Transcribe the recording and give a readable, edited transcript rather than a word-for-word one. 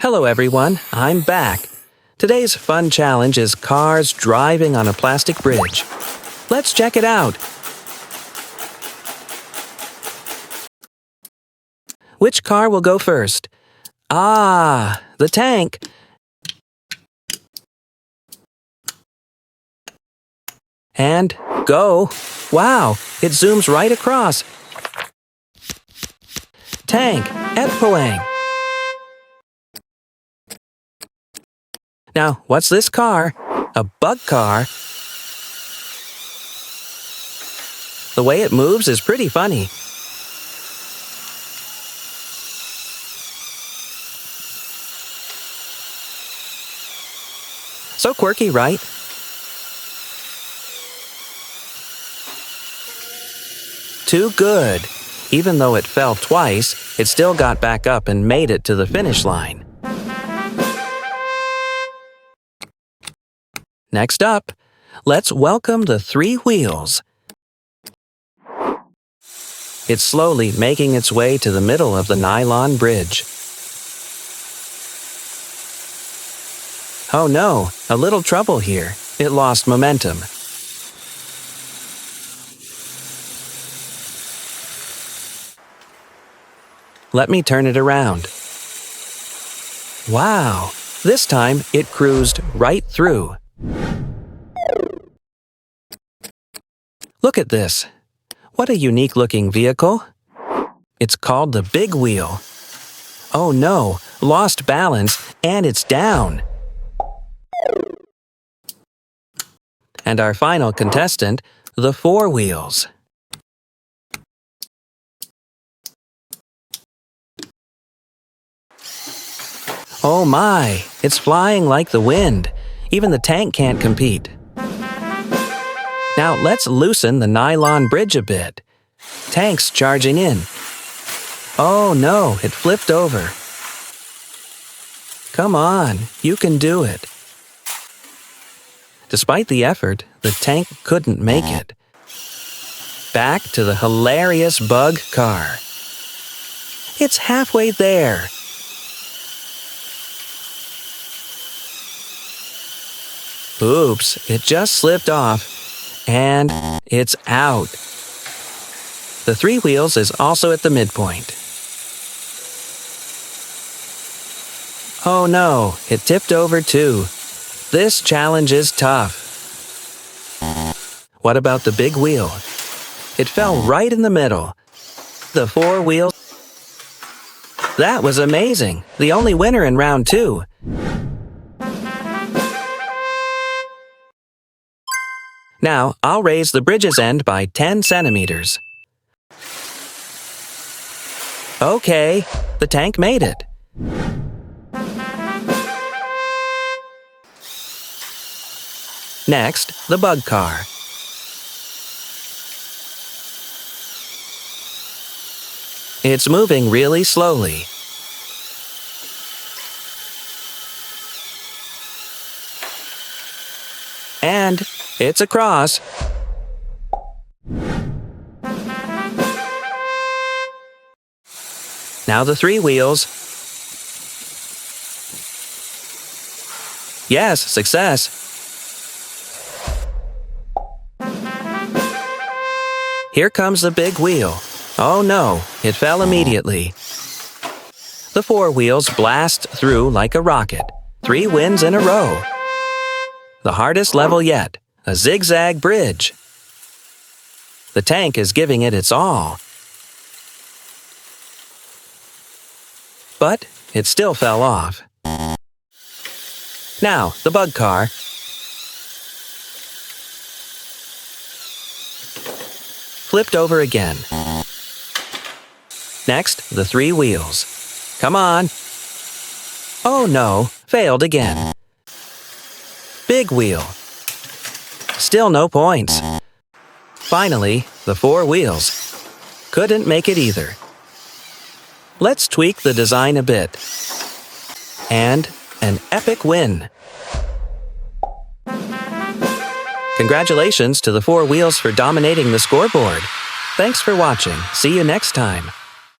Hello everyone, I'm back. Today's fun challenge is cars driving on a plastic bridge. Let's check it out. Which car will go first? Ah, the tank. And go. Wow, it zooms right across. Tank, Eppoang. Now, what's this car? A bug car. The way it moves is pretty funny. So quirky, right? Too good. Even though it fell twice, it still got back up and made it to the finish line. Next up, let's welcome the three wheels. It's slowly making its way to the middle of the nylon bridge. Oh no, a little trouble here. It lost momentum. Let me turn it around. Wow, this time it cruised right through. Look at this. What a unique-looking vehicle. It's called the Big Wheel. Oh no, lost balance, and it's down. And our final contestant, the Four Wheels. Oh my, it's flying like the wind. Even the tank can't compete. Now let's loosen the nylon bridge a bit. Tank's charging in. Oh no, it flipped over. Come on, you can do it. Despite the effort, the tank couldn't make it. Back to the hilarious bug car. It's halfway there. Oops, it just slipped off, and it's out. The three wheels is also at the midpoint. Oh no, it tipped over too. This challenge is tough. What about the big wheel? It fell right in the middle. The four wheels. That was amazing. The only winner in round 2. Now, I'll raise the bridge's end by 10 centimeters. Okay, the tank made it. Next, the bug car. It's moving really slowly. And it's across. Now the three wheels. Yes, success. Here comes the big wheel. Oh no, it fell immediately. The four wheels blast through like a rocket. 3 wins in a row. The hardest level yet, a zigzag bridge. The tank is giving it its all. But it still fell off. Now, the bug car. Flipped over again. Next, the three wheels. Come on. Oh no, failed again. Big wheel. Still no points. Finally, the four wheels. Couldn't make it either. Let's tweak the design a bit. And an epic win. Congratulations to the four wheels for dominating the scoreboard. Thanks for watching. See you next time.